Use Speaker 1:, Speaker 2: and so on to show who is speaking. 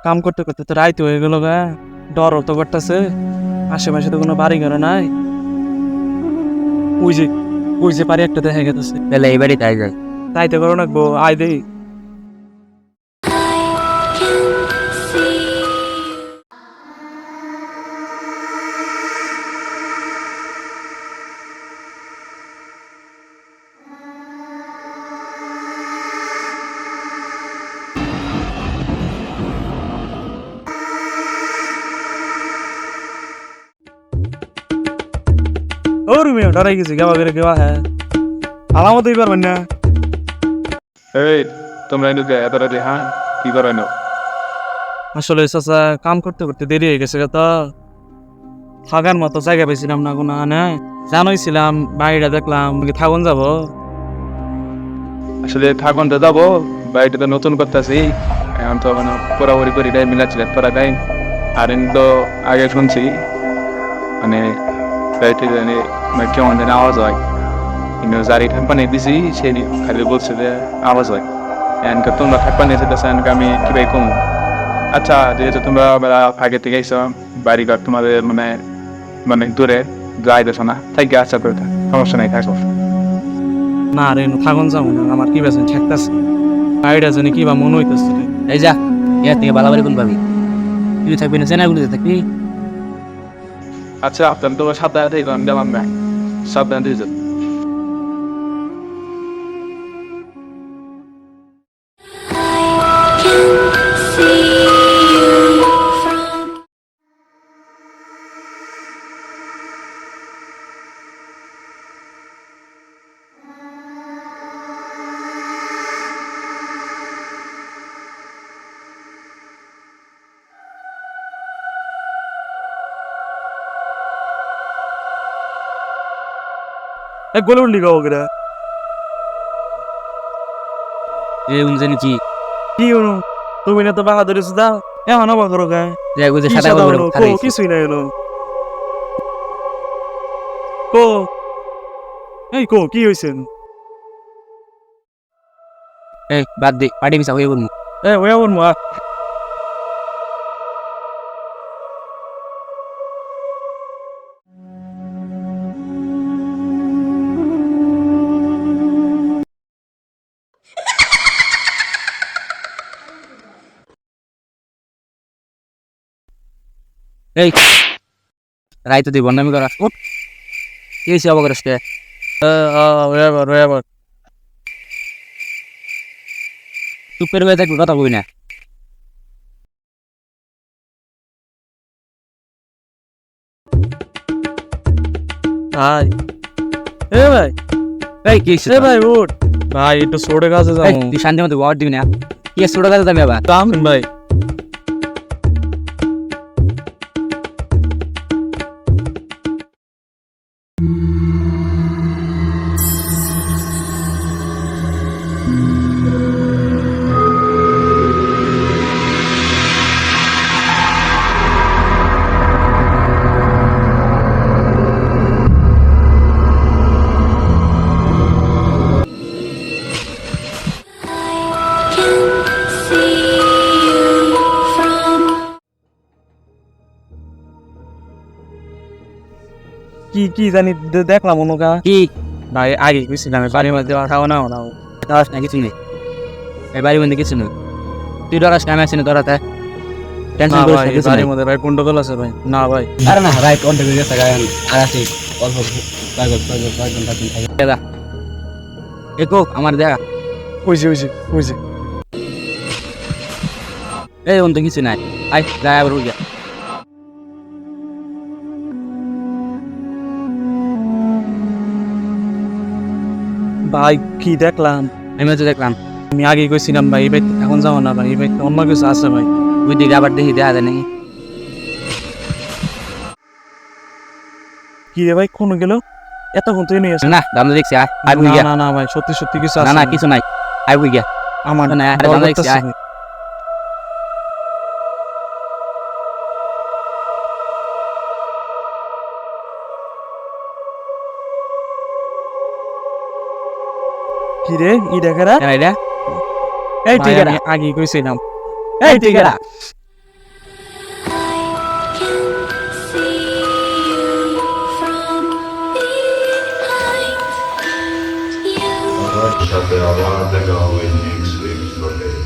Speaker 1: কাম করতে করতে তো রাইতে হয়ে গেল গা, ডর তো করতেছে। আশেপাশে তো কোনো বাড়ি ঘর নাই। ওই যে ওই যে বাড়ি একটা দেখা গেছে,
Speaker 2: তাহলে এই বাড়ি তাই যাই।
Speaker 1: তাইতে করো নাকবো, আয় দেই। ও রুমিয়া ডরাই গেছি, গাওয়া করে গাওয়া। হ্যাঁ, আলামত দিই পারবেন না।
Speaker 3: এই তোমরা এত রাতে হ্যাঁ কি করো এনো?
Speaker 1: আসলে চাচা কাম করতে করতে দেরি হয়ে গেছে তো, থাকার মতো জায়গা পেয়েছিলাম না কোনো। না জানোইছিলাম বাড়িটা দেখলাম, থাকুন যাব।
Speaker 3: আসলে থাকুন তো যাবো, বাড়িটা তো নতুন করতেছি এখন, তো মানে পুরাপুরি করে মিলাচ্ছিল তোরাটাই। আর তো আগে শুনছি মানে বাড়িতে জানি কেমন জানি আওয়াজ হয়, কিন্তু যারি থাকবা নিয়ে দিছি সে খালি বলছে যে আওয়াজ হয়। এনকে তোমরা থাকবা নিয়েছে এনকে আমি কিভাবে কম। আচ্ছা, যেহেতু তোমরা আগে থেকে এসো, বাড়ি ঘর তোমাদের মানে মানে দূরে যাইতেছো না, তাই আচ্ছা করে থাক, সমস্যা নেই, থাকো।
Speaker 1: না রে, থাকুন যাবো না, আমার কি বেছেন ঠেকতেছে। বাড়িটা জানি কি বা মনে হইতেছে।
Speaker 2: এই যা, এর থেকে বালাবাড়ি কোন পাবি? তুই থাকবি না চেনাগুলিতে থাকবি।
Speaker 3: আচ্ছা, আপনার তোমার সাবধানে থেকে আমি গেলাম না, সাবধানে দিয়ে যান।
Speaker 1: বলে উঠলি গাও করে
Speaker 2: এ জানি কি
Speaker 1: কি হলো? তুমি না তো বাহাদুরি দাও, এখন অবাক করো গায়ে।
Speaker 2: যে বুঝে
Speaker 1: কি
Speaker 2: সাদা
Speaker 1: সাদা
Speaker 2: করে
Speaker 1: হলো?
Speaker 2: খারাই
Speaker 1: কিছুই নাই হলো। কো এই কো কি হয়েছে?
Speaker 2: এই বাদ দে, পার্টি মিশা হয়ে বলবো।
Speaker 1: ওয়া বল মা।
Speaker 2: এই রাই তো দিব বন্ডামি করা উঠ। কি হয়েছে অবাক রাস্তে?
Speaker 1: ওয়া
Speaker 2: চুপের হয়ে থাকবি, কথা কই না।
Speaker 1: ভাই, ভাই,
Speaker 2: এই কি হয়েছে
Speaker 1: ভাই উঠ ভাই, একটু সোডে কাছে যাও।
Speaker 2: তুই শান্তি মতো ওয়ার্ড দিবি না। কি ছোট কাছে যাবি আবার?
Speaker 1: কাম ভাই। কি কি জানি দেখলাম অনুকা।
Speaker 2: কি
Speaker 1: ভাই আগে কইছিলাম বাড়ির মধ্যে খাও না না।
Speaker 2: ডরাস না কিছু নেই, এই বাড়ির মধ্যে কিছু নেই। তুই ডরাস না, আমি আছি না ডরাতে। টেনশন
Speaker 1: না
Speaker 2: করিস
Speaker 1: ভাই,
Speaker 2: না, কিছু
Speaker 1: বাড়ির
Speaker 2: নেই।
Speaker 1: মধ্যে ভাই গন্ডগোল আছে ভাই। না ভাই,
Speaker 2: আরে না রাইট কন্ট্যাক্ট হয়ে গেছে গায়ন। আর আছে অল্প কয়েক ঘন্টা দিন থাকে দাদা। একো আমার দেখা।
Speaker 1: ওইছে ওইছে ওইছে।
Speaker 2: এই অন্ত কিছু নাই, আই যাই আবার উড়িয়া।
Speaker 1: ভাই কি দেখলাম?
Speaker 2: আমি তো দেখলাম
Speaker 1: আমি আগে কইছিলাম ভাই, এই ভাই এখন যাও না ভাই, এই ভাই অন্য কিছু আছে ভাই।
Speaker 2: ওই দিকে আবার দেখি দেখা যায় নাকি।
Speaker 1: কি রে ভাই, কোন গেল? এতক্ষণ তুই নিয়ে আসে
Speaker 2: না দাম দেখছি আই বুঝি
Speaker 1: না
Speaker 2: গিয়া।
Speaker 1: না না ভাই, সত্যি সত্যি কিছু
Speaker 2: না
Speaker 1: আছে।
Speaker 2: না কিছু নাই, আই বুঝি গিয়া।
Speaker 1: আমার
Speaker 2: না আরে
Speaker 1: ডর
Speaker 2: দাম দেখছি
Speaker 1: করতেছে
Speaker 2: আয়।
Speaker 1: ভাই। কি রে ই দেখারা?
Speaker 2: কেন এটা?
Speaker 1: এই
Speaker 2: ভাই,
Speaker 1: ঠিক আছে,
Speaker 2: আমি
Speaker 1: আগে কইছিলাম।
Speaker 2: এই ঠিক আছে।
Speaker 4: সাথে আবার দেখা হবে নেক্সট এপিসোডে।